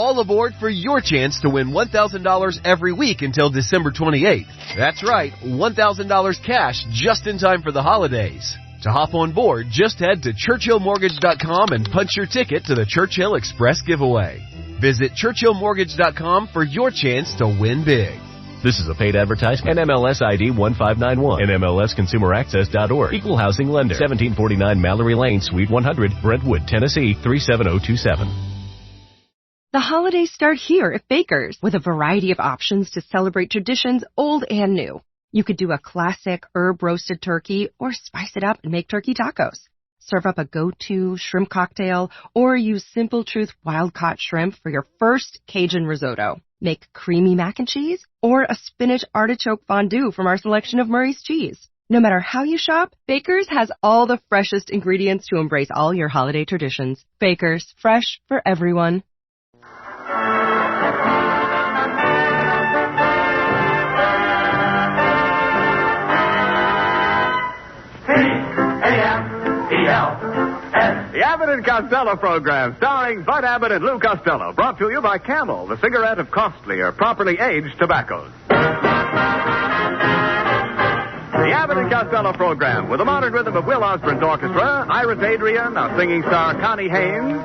all aboard for your chance to win $1,000 every week until December 28th. That's right, $1,000 cash just in time for the holidays. To hop on board, just head to ChurchillMortgage.com and punch your ticket to the Churchill Express giveaway. Visit ChurchillMortgage.com for your chance to win big. This is a paid advertisement. NMLS ID 1591. NMLSConsumerAccess.org. Equal housing lender. 1749 Mallory Lane, Suite 100, Brentwood, Tennessee 37027. The holidays start here at Baker's with a variety of options to celebrate traditions old and new. You could do a classic herb-roasted turkey or spice it up and make turkey tacos. Serve up a go-to shrimp cocktail or use Simple Truth wild-caught shrimp for your first Cajun risotto. Make creamy mac and cheese or a spinach artichoke fondue from our selection of Murray's cheese. No matter how you shop, Baker's has all the freshest ingredients to embrace all your holiday traditions. Baker's, fresh for everyone. The Abbott and Costello program, starring Bud Abbott and Lou Costello, brought to you by Camel, the cigarette of costlier, properly aged tobaccos. The Abbott and Costello program, with the modern rhythm of Will Osborne's orchestra, Iris Adrian, our singing star Connie Haynes,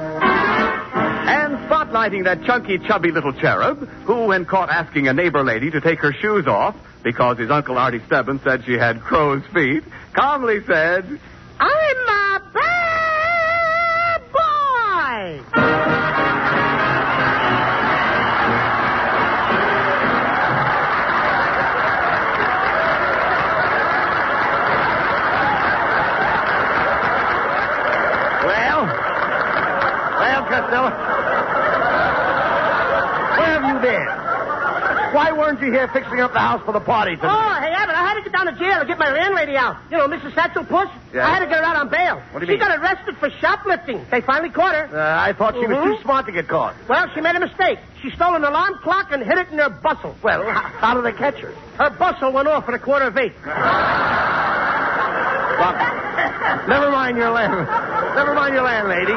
and spotlighting that chunky, chubby little cherub who, when caught asking a neighbor lady to take her shoes off because his Uncle Artie Stebbins said she had crow's feet, calmly said, "I'm a bad boy." Well, Costello, where have you been? Why weren't you here fixing up the house for the party tonight? Oh, hey, Abbott, I had to get down to jail to get my landlady out. You know, Mrs. Satchel Puss? Yeah. I had to get her out on bail. What do you mean? She got arrested for shoplifting. They finally caught her. I thought she was too smart to get caught. Well, she made a mistake. She stole an alarm clock and hid it in her bustle. Well, how did they catch her? Her bustle went off at 7:45. Look, never mind your landlady.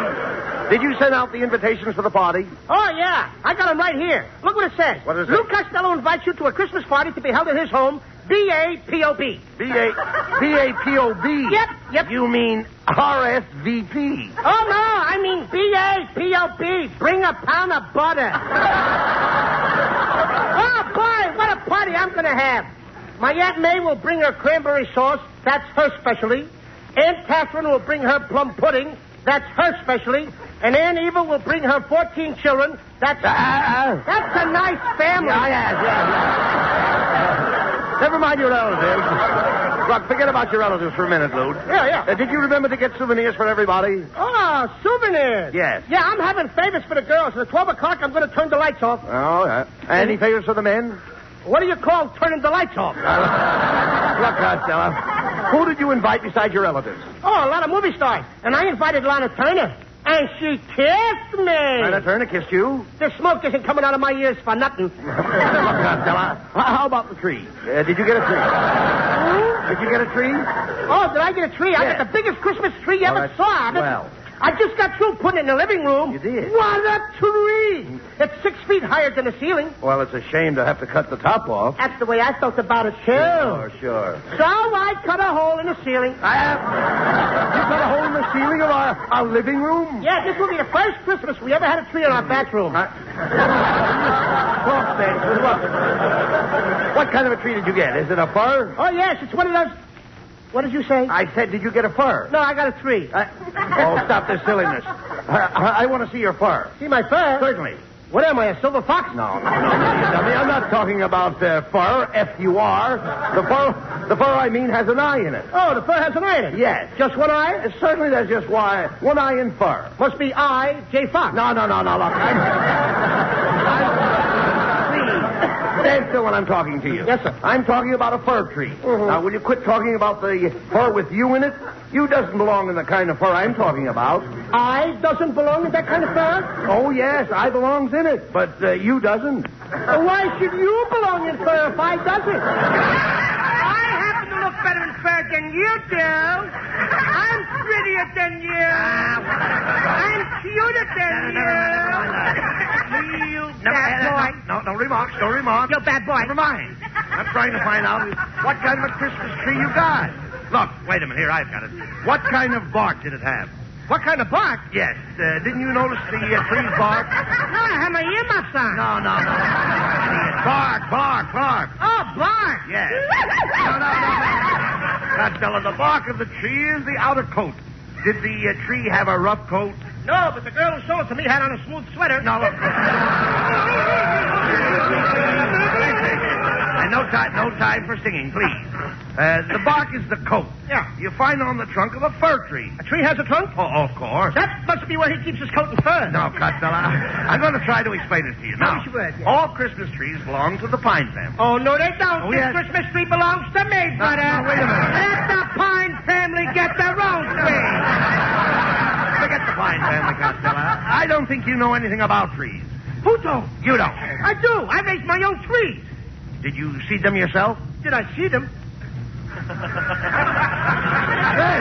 Did you send out the invitations for the party? Oh, yeah. I got them right here. Look what it says. What does it Lou say? Costello invites you to a Christmas party to be held at his home, B-A-P-O-B. B-A-P-O-B? Yep. You mean R-S-V-P. Oh, no, I mean B-A-P-O-B. Bring a pound of butter. Oh, boy, what a party I'm going to have. My Aunt May will bring her cranberry sauce. That's her specialty. Aunt Catherine will bring her plum pudding. That's her specialty. And Aunt Eva will bring her 14 children. That's a nice family. Yeah. Never mind your relatives. Look, forget about your relatives for a minute, Lou. Yeah. Did you remember to get souvenirs for everybody? Oh, souvenirs. Yes. Yeah, I'm having favors for the girls. At 12 o'clock, I'm going to turn the lights off. Oh, yeah. Any favors for the men? What do you call turning the lights off? Look, Costello, who did you invite besides your relatives? Oh, a lot of movie stars. And I invited Lana Turner. And she kissed me. Lana Turner kissed you? The smoke isn't coming out of my ears for nothing. Look, Costello, how about the tree? Did you get a tree? Did you get a tree? Oh, did I get a tree? Yes. I got the biggest Christmas tree you ever saw. Well. I just got through putting it in the living room. You did? What a tree! It's 6 feet higher than the ceiling. Well, it's a shame to have to cut the top off. That's the way I felt about it, too. Sure. So I cut a hole in the ceiling. You cut a hole in the ceiling of our living room? Yeah, this will be the first Christmas we ever had a tree in our bathroom. What kind of a tree did you get? Is it a fir? Oh, yes, it's one of those... What did you say? I said, did you get a fir? No, I got a tree. Stop this silliness. I want to see your fur. See my fur? Certainly. What am I, a silver fox? No, you dummy. I'm not talking about fur, F-U-R. The fur I mean has an eye in it. Oh, the fur has an eye in it? Yes. Just one eye? Certainly there's just one eye in fur. Must be I, J. Fox. No, look. Please, stand still when I'm talking to you. Yes, sir. I'm talking about a fir tree. Mm-hmm. Now, will you quit talking about the fur with you in it? You doesn't belong in the kind of fur I'm talking about. I doesn't belong in that kind of fur? Oh, yes, I belongs in it, but you doesn't. Why should you belong in fur if I doesn't? I happen to look better in fur than you do. I'm prettier than you. I'm cuter than you. bad boy. No remarks. No remarks. You bad boy. Never mind. I'm trying to find out what kind of a Christmas tree you got. Look, wait a minute. Here, I've got it. What kind of bark did it have? What kind of bark? Yes. Didn't you notice the tree's bark? No, I have my earmuffs on. No. Idiot. Bark. Oh, bark. Yes. No. Costello, the bark of the tree is the outer coat. Did the tree have a rough coat? No, but the girl who sold it to me had on a smooth sweater. No. And no time for singing, please. The bark is the coat. Yeah. You find it on the trunk of a fir tree. A tree has a trunk? Oh, of course. That must be where he keeps his coat and fur. No, Costello, I'm going to try to explain it to you. Now, all Christmas trees belong to the pine family. Oh, no, they don't. Oh, this yes. Christmas tree belongs to me, brother. Wait a minute. Let the Pine family get their own tree. Forget the pine family, Costello. I don't think you know anything about trees. Who don't? You don't. I do. I raise my own trees. Did you seed them yourself? Did I see them?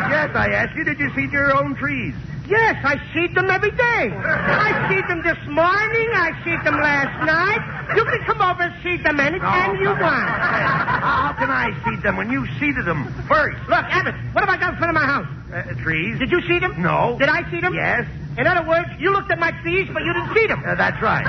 Yes, I asked you, did you seed your own trees? Yes, I seed them every day. I seed them this morning. I seed them last night. You can come over and seed them anytime you want. How can I seed them when you seeded them first? Look, Abbott, what have I got in front of my house? Trees. Did you seed them? No. Did I seed them? Yes. In other words, you looked at my trees, but you didn't seed them. That's right.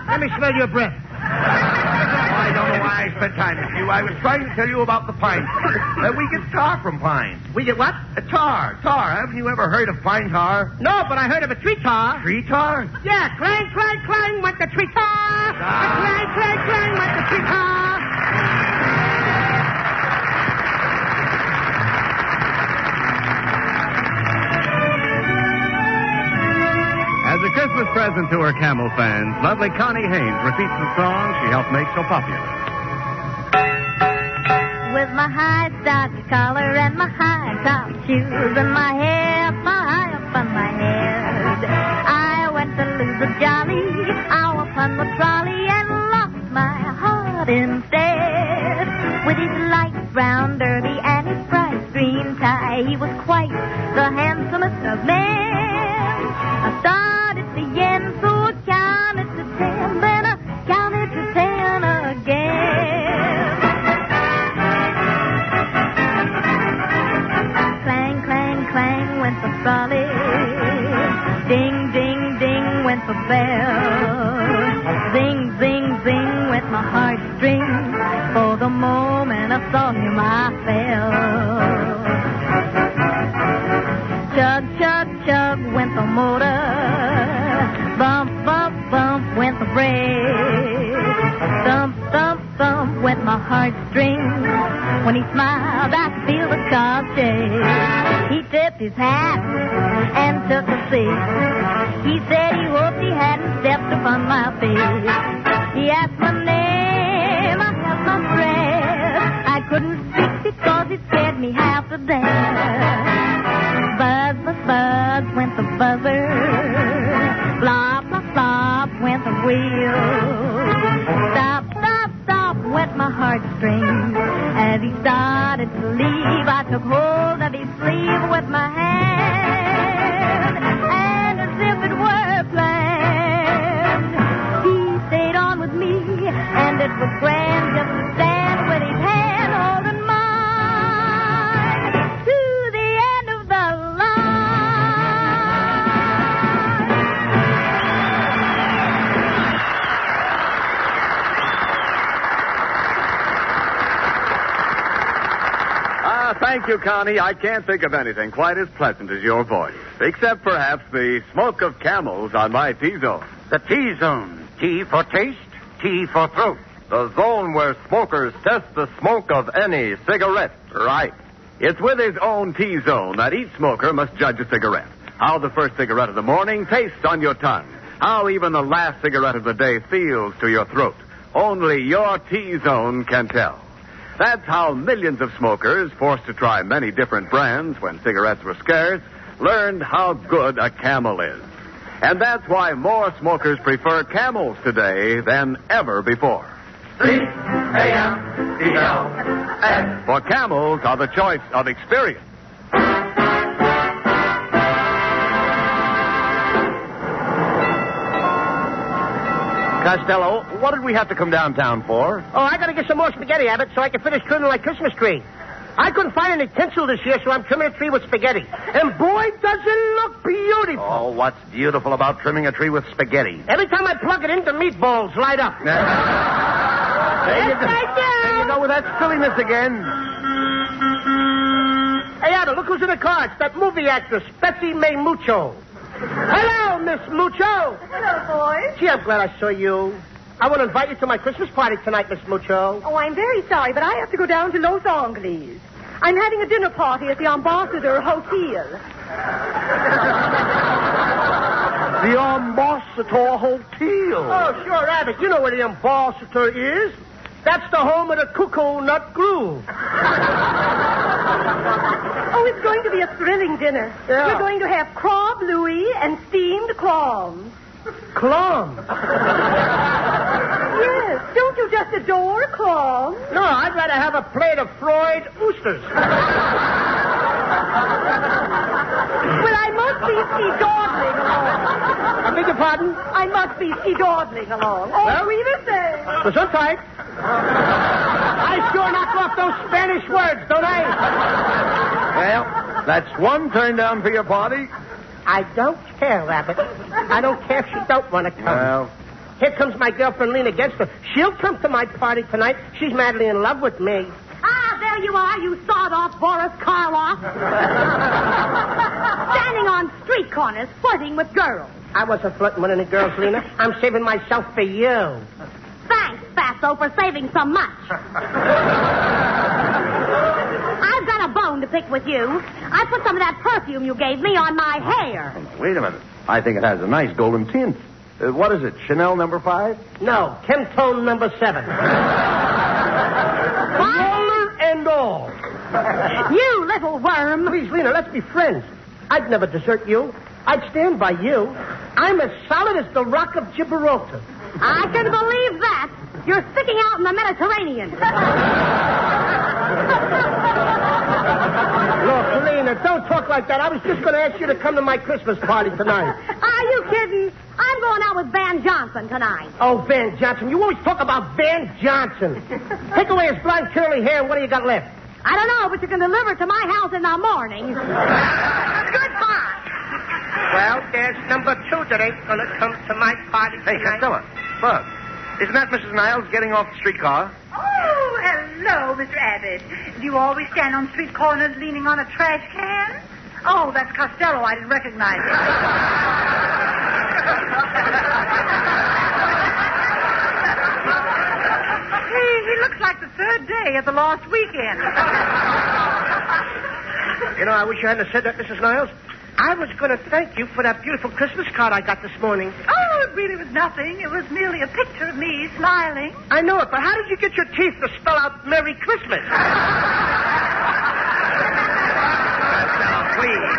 Let me smell your breath. I don't know why I spent time with you. I was trying to tell you about the pine tree. We get tar from pine. We get what? Tar. Haven't you ever heard of pine tar? No, but I heard of a tree tar. Tree tar? Yeah, clang, clang, clang went the tree tar. Clang, clang, clang went the tree tar. As a Christmas present to her Camel fans, lovely Connie Haynes repeats the song she helped make so popular. With my high starched collar and my high top shoes and my hair high up on my head, I went to lose a jolly hour upon the trolley and lost my heart instead. With his light brown derby and his bright green tie, he was quite the handsomest of men. I started the end, so I counted to 10, then I counted to 10 again. Clang, clang, clang went the trolley. Ding, ding, ding went the bell. Zing, zing, zing went my heartstrings. For the moment I saw him, I fell. Chug, chug, chug went the motor. Bump, bump, bump went the brake. Thump, thump, thump went my heartstrings. When he smiled, I could feel the car shake. He tipped his hat and took a seat. He said he hoped he hadn't stepped upon my feet. He asked my name, I held my breath. I couldn't speak because it scared me half to death. Buzz, buzz, buzz went the buzzer. Flop, flop, flop went the wheel. Stop, stop, stop went my heartstrings. As he started to leave, I took hold of his sleeve with my hand. And as if it were planned, he stayed on with me. And it was grand just to stand with his hand holding mine to the end of the Thank you, Connie. I can't think of anything quite as pleasant as your voice. Except perhaps the smoke of camels on my T-zone. The T-zone. T for taste, T for throat. The zone where smokers test the smoke of any cigarette. Right. It's with his own T-zone that each smoker must judge a cigarette. How the first cigarette of the morning tastes on your tongue. How even the last cigarette of the day feels to your throat. Only your T-zone can tell. That's how millions of smokers, forced to try many different brands when cigarettes were scarce, learned how good a Camel is. And that's why more smokers prefer Camels today than ever before. C-A-M-E-L-S. For Camels are the choice of experience. Costello, what did we have to come downtown for? Oh, I gotta get some more spaghetti, Abbott, so I can finish trimming my Christmas tree. I couldn't find any tinsel this year, so I'm trimming a tree with spaghetti. And boy, does it look beautiful. Oh, what's beautiful about trimming a tree with spaghetti? Every time I plug it in, the meatballs light up. There you go with that silliness again. Hey, Abbott, look who's in the car. It's that movie actress, Betsy May Mucho. Hello, Miss Mucho. Hello, boys. Gee, I'm glad I saw you. I want to invite you to my Christmas party tonight, Miss Mucho. Oh, I'm very sorry, but I have to go down to Los Angeles. I'm having a dinner party at the Ambassador Hotel. The Ambassador Hotel. Oh, sure, Abbott. You know where the Ambassador is. That's the home of the Cuckoo Nut Groove. Oh, it's going to be a thrilling dinner. Yeah. We're going to have crab louis and steamed clams. Clams? Yes. Don't you just adore clams? No, I'd rather have a plate of fried oysters. Well, I must be ski-dawdling along. I beg your pardon? I must be ski-dawdling along. Oh, Well? we the same. Gesundheit. I sure knock off those Spanish words, don't I? Well, that's one turn down for your party. I don't care, Abbott. I don't care if she don't want to come. Well, Here comes my girlfriend Lena Genster. She'll come to my party tonight. She's madly in love with me. Ah, there you are, you sawed-off Boris Karloff. Standing on street corners, flirting with girls. I wasn't flirting with any girls, Lena. I'm saving myself for you. Thanks, Fatso, for saving so much. I've got a bone to pick with you. I put some of that perfume you gave me on my hair. wait a minute. I think it has a nice golden tint. What is it, Chanel number 5? No, Chemtone number 7. Roller and all. You little worm. Please, Lena, let's be friends. I'd never desert you. I'd stand by you. I'm as solid as the Rock of Gibraltar. I can believe that. You're sticking out in the Mediterranean. Look, Lena, don't talk like that. I was just going to ask you to come to my Christmas party tonight. Are you kidding? I'm going out with Van Johnson tonight. Oh, Van Johnson. You always talk about Van Johnson. Take away his blonde curly hair, and what do you got left? I don't know, but you can deliver it to my house in the morning. Goodbye. Well, there's number 2 that ain't going to come to my party Hey, tonight. Costello, look. Isn't that Mrs. Niles getting off the streetcar? Oh, hello, Mr. Abbott. Do you always stand on street corners leaning on a trash can? Oh, that's Costello. I didn't recognize him. He looks like the third day of the lost weekend. You know, I wish you hadn't said that, Mrs. Niles. I was going to thank you for that beautiful Christmas card I got this morning. Oh, it really was nothing. It was merely a picture of me smiling. I know it, but how did you get your teeth to spell out Merry Christmas? Please.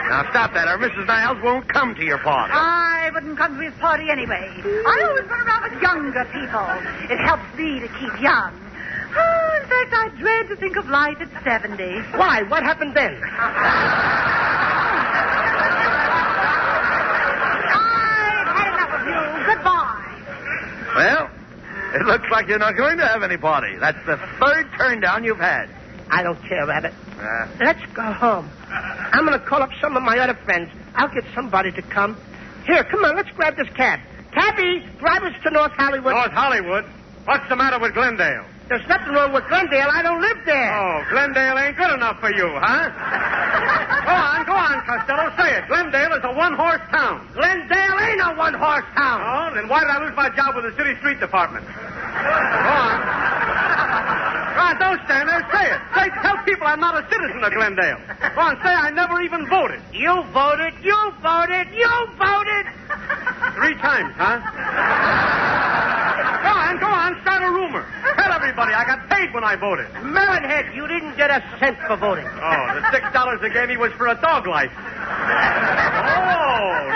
Now, stop that, or Mrs. Niles won't come to your party. I wouldn't come to his party anyway. I always run around with younger people. It helps me to keep young. Oh, in fact, I dread to think of life at 70. Why? What happened then? I've had enough of you. Goodbye. Well, it looks like you're not going to have any party. That's the 3rd turn down you've had. I don't care, Abbott. Let's go home. I'm going to call up some of my other friends. I'll get somebody to come. Here, come on, let's grab this cab. Cabby, drive us to North Hollywood. North Hollywood? What's the matter with Glendale? There's nothing wrong with Glendale. I don't live there. Oh, Glendale ain't good enough for you, huh? Go on, Costello. Say it. Glendale is a one-horse town. Glendale ain't a one-horse town. Oh, then why did I lose my job with the city street department? Go on. Go on, don't stand there. Say it. Tell people I'm not a citizen of Glendale. Go on, say I never even voted. You voted. You voted. You voted. 3 times, huh? Go on, start a rumor. Tell everybody I got paid when I voted. Melonhead, you didn't get a cent for voting. Oh, the $6 they gave me was for a dog license. Oh,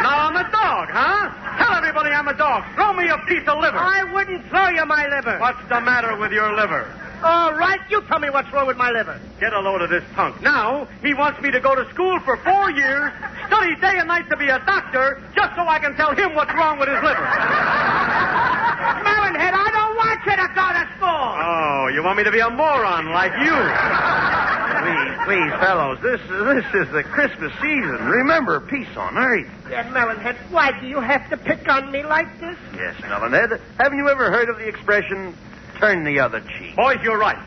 now I'm a dog, huh? Tell everybody I'm a dog. Throw me a piece of liver. I wouldn't throw you my liver. What's the matter with your liver? All right, you tell me what's wrong with my liver. Get a load of this punk. Now, he wants me to go to school for 4 years, study day and night to be a doctor, just so I can tell him what's wrong with his liver. you want me to be a moron like you. Please, fellows, this is the Christmas season. Remember, peace on earth. Yeah, Melonhead, why do you have to pick on me like this? Yes, Melonhead. Haven't you ever heard of the expression, turn the other cheek? Boys, you're right.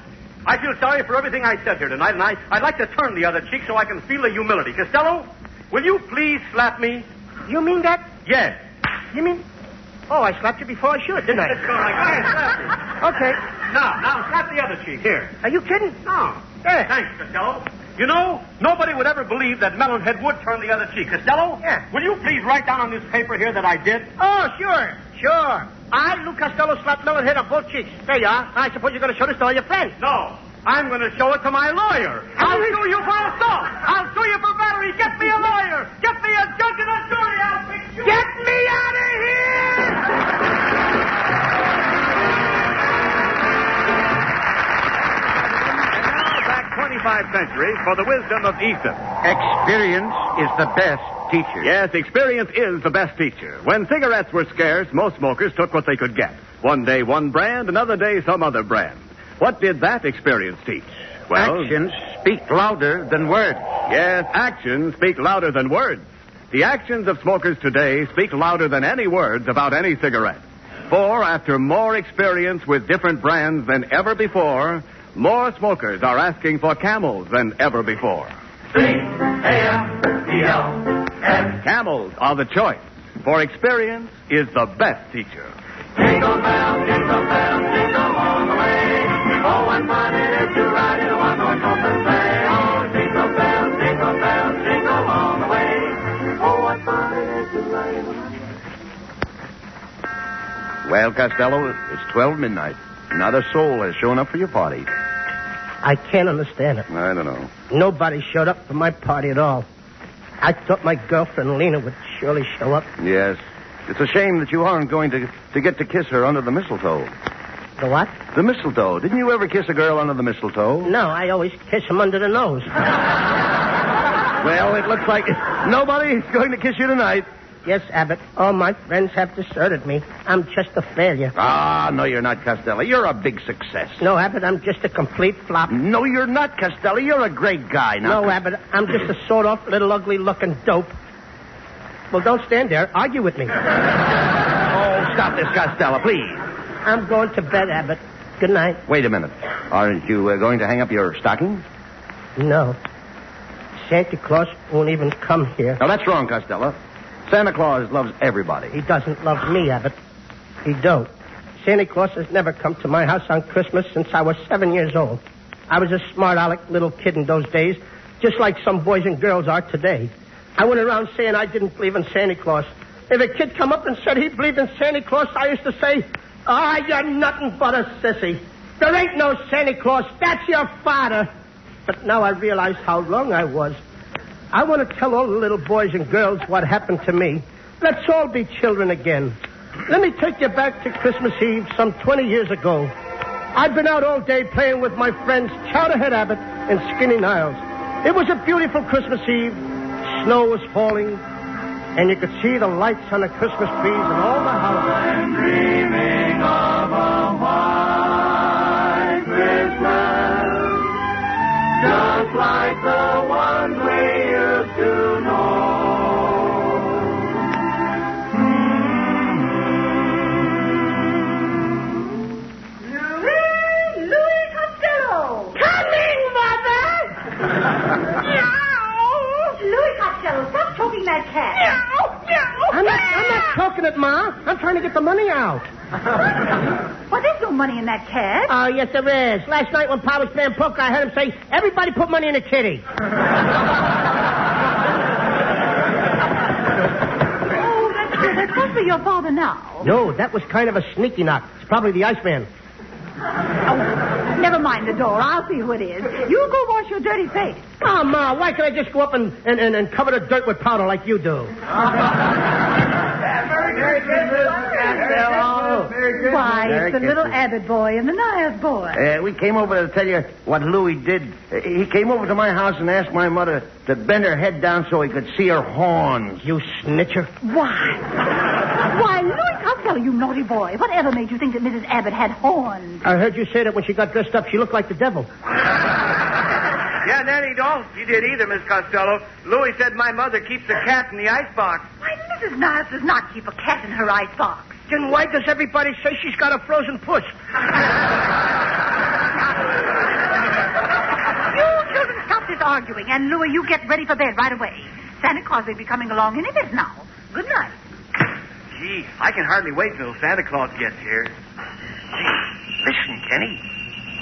I feel sorry for everything I said here tonight, and I'd like to turn the other cheek so I can feel the humility. Costello, will you please slap me? You mean that? Yes. You mean... Oh, I slapped you before I should, didn't I? That's all right. Go ahead, slap me. Okay. Now, slap the other cheek. Here. Are you kidding? No. Yeah. Thanks, Costello. You know, nobody would ever believe that Melonhead would turn the other cheek. Costello? Yeah. Will you please write down on this paper here that I did? Oh, sure. I, Lou Costello, slapped Melonhead on both cheeks. There you are. I suppose you're going to show this to all your friends. No. I'm going to show it to my lawyer. I'll sue you for assault. I'll sue you for battery. Get me a lawyer. Get me a judge and a jury. I'll fix you. Get me out of here! Back 25 centuries for the wisdom of Ethan. Experience is the best teacher. Yes, experience is the best teacher. When cigarettes were scarce, most smokers took what they could get. One day one brand, another day some other brand. What did that experience teach? Well, Actions speak louder than words. yes, actions speak louder than words. The actions of smokers today speak louder than any words about any cigarette. For after more experience with different brands than ever before, more smokers are asking for Camels than ever before. C-A-M-E-L-S. Camels are the choice, for experience is the best teacher. Jingle bells, jingle bells, jingle all the way. Oh, what fun it is to ride in a one-horse open sleigh. Oh, jingle bells, jingle all the way. Oh, what fun it is to ride in a one-horse. Well, Costello, it's 12 midnight. Not a soul has shown up for your party. I can't understand it. I don't know. Nobody showed up for my party at all. I thought my girlfriend Lena would surely show up. Yes. It's a shame that you aren't going to get to kiss her under the mistletoe. The what? The mistletoe. Didn't you ever kiss a girl under the mistletoe? No, I always kiss him under the nose. Well, it looks like nobody's going to kiss you tonight. Yes, Abbott. All my friends have deserted me. I'm just a failure. Ah, no, you're not, Costello. You're a big success. No, Abbott, I'm just a complete flop. No, you're not, Costello. You're a great guy. Now, No, Abbott, I'm just a sort-off little ugly-looking dope. Well, don't stand there. Argue with me. Oh, stop this, Costello, please. I'm going to bed, Abbott. Good night. Wait a minute. Aren't you going to hang up your stocking? No. Santa Claus won't even come here. No, that's wrong, Costello. Santa Claus loves everybody. He doesn't love me, Abbott. He don't. Santa Claus has never come to my house on Christmas since I was 7 years old. I was a smart-aleck little kid in those days, just like some boys and girls are today. I went around saying I didn't believe in Santa Claus. If a kid come up and said he believed in Santa Claus, I used to say, you're nothing but a sissy. There ain't no Santa Claus. That's your father. But now I realize how wrong I was. I want to tell all the little boys and girls what happened to me. Let's all be children again. Let me take you back to Christmas Eve some 20 years ago. I'd been out all day playing with my friends Chowderhead Abbott and Skinny Niles. It was a beautiful Christmas Eve. Snow was falling, and you could see the lights on the Christmas trees and all the houses. I'm dreaming of a white Christmas, just like the ones we used to know. Louis Costello! Coming, Mother! Louis Costello, stop choking that cat. I'm not choking it, Ma. I'm trying to get the money out. Well, there's no money in that cat. Oh, yes, there is. Last night when Pa was playing poker, I heard him say, everybody put money in the kitty. Oh, that must be your father now. No, that was kind of a sneaky knock. It's probably the Iceman. Oh, never mind the door. I'll see who it is. You go wash your dirty face. Oh, Ma, why can't I just go up and cover the dirt with powder like you do? Why, It's the little Abbott boy and the Niles boy. We came over to tell you what Louis did. He came over to my house and asked my mother to bend her head down so he could see her horns. You snitcher. Why, Louis Costello, you naughty boy. Whatever made you think that Mrs. Abbott had horns? I heard you say that when she got dressed up, she looked like the devil. Yeah, Nanny, don't. You did either, Miss Costello. Louis said my mother keeps a cat in the icebox. Why, Mrs. Niles does not keep a cat in her icebox. Then why does everybody say she's got a frozen puss? You children stop this arguing, and Louis, you get ready for bed right away. Santa Claus will be coming along any minute now. Good night. Gee, I can hardly wait till Santa Claus gets here. Gee, listen, Kenny.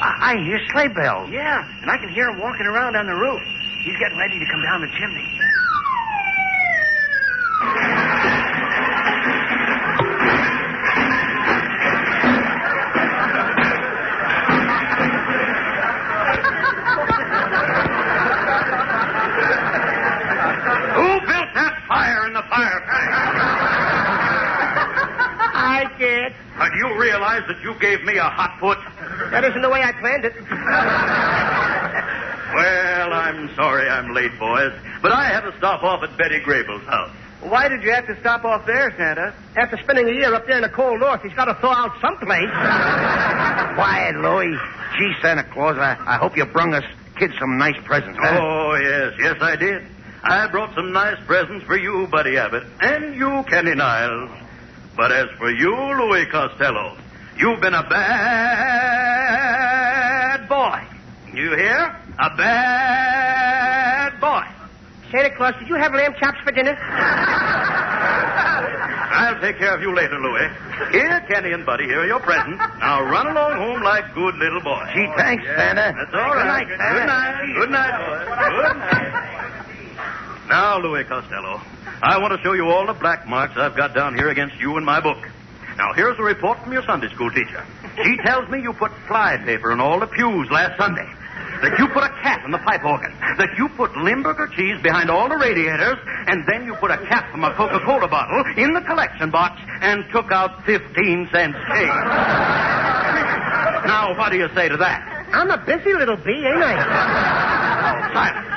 I hear sleigh bells. Yeah, and I can hear him walking around on the roof. He's getting ready to come down the chimney. Who built that fire in the fireplace? I did. Do you realize that you gave me a hot foot? That isn't the way I planned it. Well, I'm sorry I'm late, boys, but I had to stop off at Betty Grable's house. Why did you have to stop off there, Santa? After spending a year up there in the cold north, he's got to thaw out someplace. Quiet, Louie. Gee, Santa Claus, I hope you brung us kids some nice presents, huh? Oh, yes, I did. I brought some nice presents for you, Buddy Abbott, and you, Kenny Niles. But as for you, Louis Costello, you've been a bad boy. You hear? A bad boy. Santa Claus, did you have lamb chops for dinner? I'll take care of you later, Louis. Here, Kenny and Buddy, here are your presents. Now run along home like good little boys. Gee, thanks, Santa. That's all right. Good night, Santa. Good night, boys. Good night. Now, Louis Costello, I want to show you all the black marks I've got down here against you in my book. Now, here's a report from your Sunday school teacher. She tells me you put fly paper in all the pews last Sunday. That you put a cat in the pipe organ. That you put Limburger cheese behind all the radiators. And then you put a cap from a Coca-Cola bottle in the collection box and took out 15-cent change. Now, what do you say to that? I'm a busy little bee, ain't I? Silence.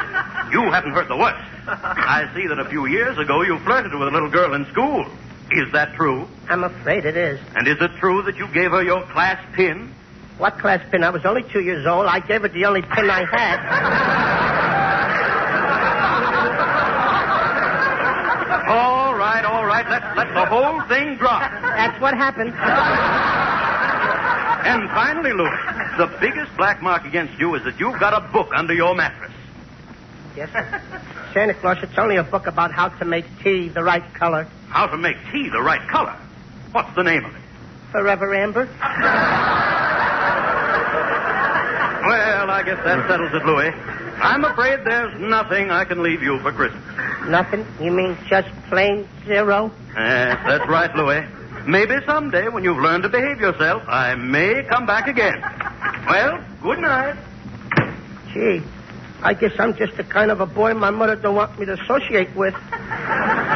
You haven't heard the worst. I see that a few years ago you flirted with a little girl in school. Is that true? I'm afraid it is. And is it true that you gave her your class pin? What class pin? I was only 2 years old. I gave her the only pin I had. All right. Let the whole thing drop. That's what happened. And finally, Louis, the biggest black mark against you is that you've got a book under your mattress. Yes, sir. Santa Claus, it's only a book about how to make tea the right color. How to make tea the right color? What's the name of it? Forever Amber. Well, I guess that settles it, Louis. I'm afraid there's nothing I can leave you for Christmas. Nothing? You mean just plain zero? Yes, that's right, Louis. Maybe someday, when you've learned to behave yourself, I may come back again. Well, good night. Gee, I guess I'm just the kind of a boy my mother don't want me to associate with.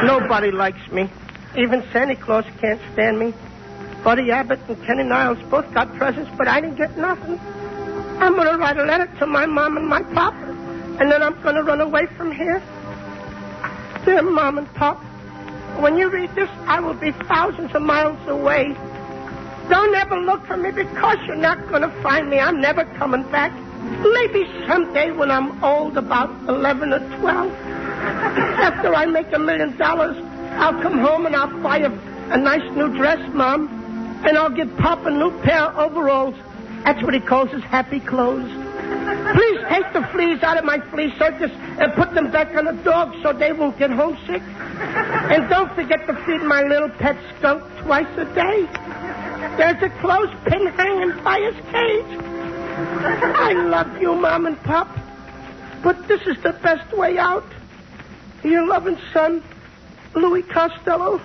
Nobody likes me. Even Santa Claus can't stand me. Buddy Abbott and Kenny Niles both got presents, but I didn't get nothing. I'm going to write a letter to my mom and my pop, and then I'm going to run away from here. Dear Mom and Pop, when you read this, I will be thousands of miles away. Don't ever look for me because you're not going to find me. I'm never coming back. Maybe someday when I'm old, about 11 or 12. After I make $1 million, I'll come home and I'll buy a nice new dress, Mom. And I'll give Pop a new pair of overalls. That's what he calls his happy clothes. Please take the fleas out of my flea circus and put them back on the dogs so they won't get homesick. And don't forget to feed my little pet skunk twice a day. There's a clothespin hanging by his cage. I love you, Mom and Pop, but this is the best way out. Your loving son, Louis Costello.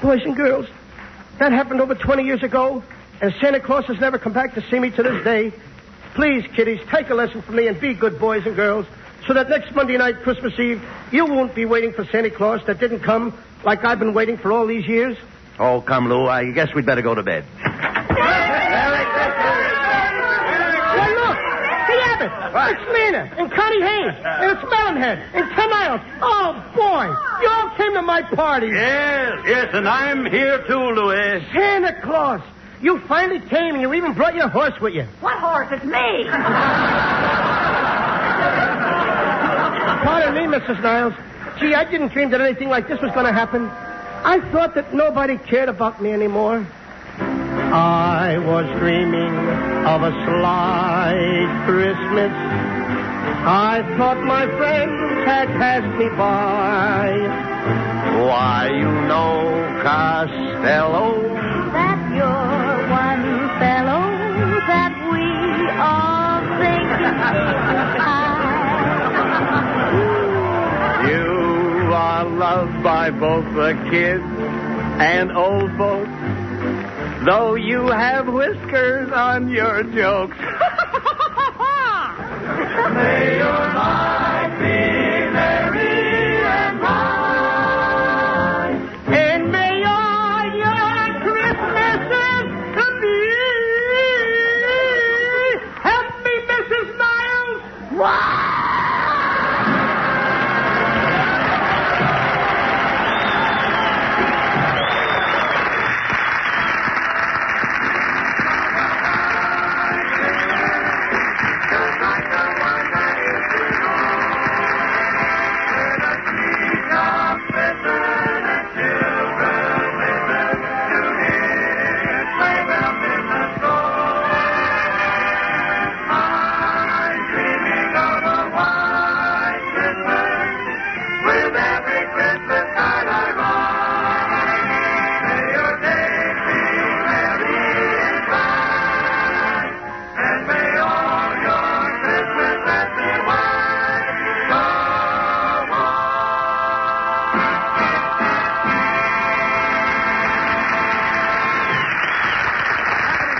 Boys and girls, that happened over 20 years ago, and Santa Claus has never come back to see me to this day. Please, kiddies, take a lesson from me and be good boys and girls. so that next Monday night, Christmas Eve, you won't be waiting for Santa Claus that didn't come like I've been waiting for all these years? Oh, come, Lou. I guess we'd better go to bed. Why, look! Hey, Abbott! What? It's Lena and Connie Haynes and it's Melonhead and Tim Isles. Oh, boy! You all came to my party. Yes, and I'm here too, Louis. Santa Claus! You finally came and you even brought your horse with you. What horse? It's me. Pardon me, Mrs. Niles. Gee, I didn't dream that anything like this was going to happen. I thought that nobody cared about me anymore. I was dreaming of a sly Christmas. I thought my friends had passed me by. Why, you know, Costello, That you're one fellow that we all think you are loved by both the kids and old folks, though you have whiskers on your jokes. May your life be merry and bright, and may all your Christmases be. Help me, Mrs. Niles.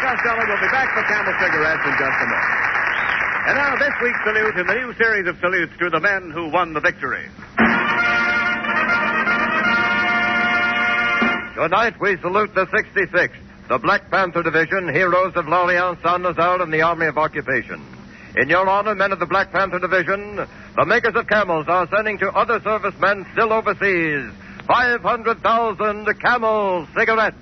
Costello will be back for Camel Cigarettes in just a moment. And now this week's salute in the new series of salutes to the men who won the victory. Tonight we salute the 66th, the Black Panther Division, heroes of L'Orient, Saint-Nazaire, and the Army of Occupation. In your honor, men of the Black Panther Division, the makers of camels are sending to other servicemen still overseas 500,000 Camel cigarettes.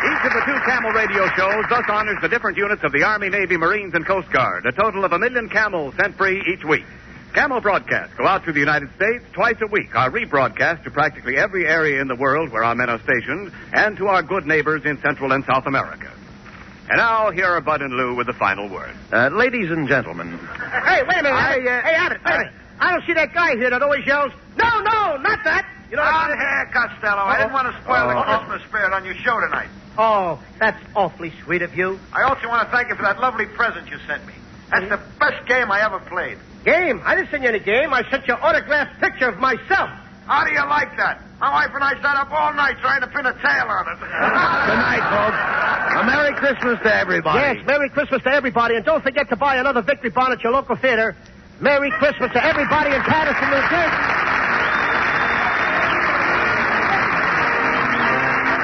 Each of the two Camel radio shows thus honors the different units of the Army, Navy, Marines, and Coast Guard, a total of 1 million Camels sent free each week. Camel broadcasts go out to the United States twice a week, are rebroadcast to practically every area in the world where our men are stationed, and to our good neighbors in Central and South America. And now, here are Bud and Lou with the final word. Ladies and gentlemen. Hey, wait a minute. Hey, Abbott, wait a minute. I don't see that guy here that always yells, no, not that. You know On here, Costello. I didn't want to spoil the Christmas spirit on your show tonight. Oh, that's awfully sweet of you. I also want to thank you for that lovely present you sent me. That's the best game I ever played. Game? I didn't send you any game. I sent you an autographed picture of myself. How do you like that? My wife and I sat up all night trying to pin a tail on it. Good night, folks. A Merry Christmas to everybody. Yes, Merry Christmas to everybody. And don't forget to buy another Victory Bond at your local theater. Merry Christmas to everybody in Patterson, New Jersey.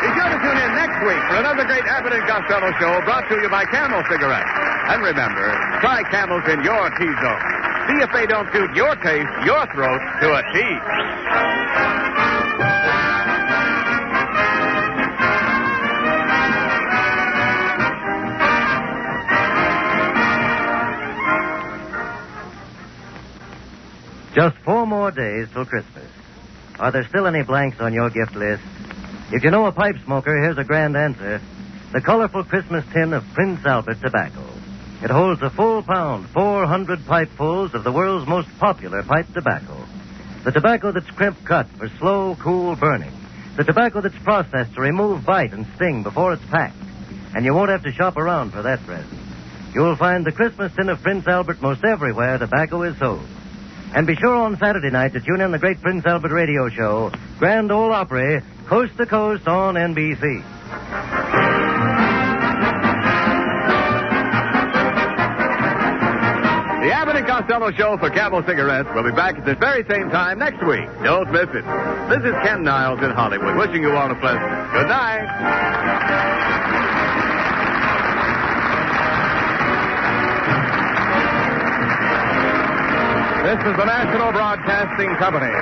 Be sure to tune in next week for another great Abbott and Costello show brought to you by Camel Cigarettes. And remember, try Camels in your T-zone. See if they don't suit your taste, your throat, to a T. Just 4 more days till Christmas. Are there still any blanks on your gift list? If you know a pipe smoker, here's a grand answer. The colorful Christmas tin of Prince Albert tobacco. It holds a full pound, 400 pipefuls of the world's most popular pipe tobacco. The tobacco that's crimp cut for slow, cool burning. The tobacco that's processed to remove bite and sting before it's packed. And you won't have to shop around for that present. You'll find the Christmas tin of Prince Albert most everywhere tobacco is sold. And be sure on Saturday night to tune in the great Prince Albert radio show, Grand Ole Opry, Coast to Coast on NBC. Costello Show for Camel Cigarettes will be back at this very same time next week. Don't miss it. This is Ken Niles in Hollywood, wishing you all a pleasant good night. This is the National Broadcasting Company.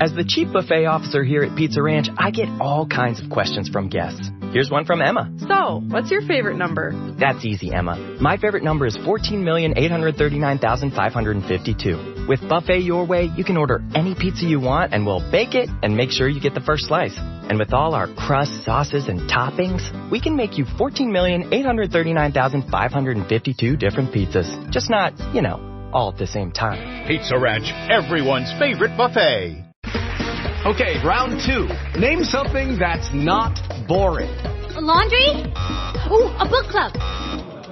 As the chief buffet officer here at Pizza Ranch, I get all kinds of questions from guests. Here's one from Emma. So, what's your favorite number? That's easy, Emma. My favorite number is 14,839,552. With Buffet Your Way, you can order any pizza you want, and we'll bake it and make sure you get the first slice. And with all our crust, sauces, and toppings, we can make you 14,839,552 different pizzas. Just not, all at the same time. Pizza Ranch, everyone's favorite buffet. Okay, round 2. Name something that's not boring. Laundry? Ooh, a book club.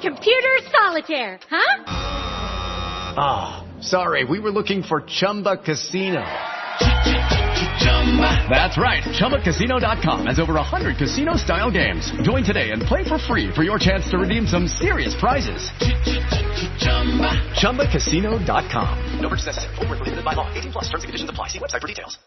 Computer solitaire, huh? Ah, sorry, we were looking for Chumba Casino. That's right, ChumbaCasino.com has over 100 casino-style games. Join today and play for free for your chance to redeem some serious prizes. ChumbaCasino.com. No purchase necessary. Void where prohibited by law. 18+ terms and conditions apply. See website for details.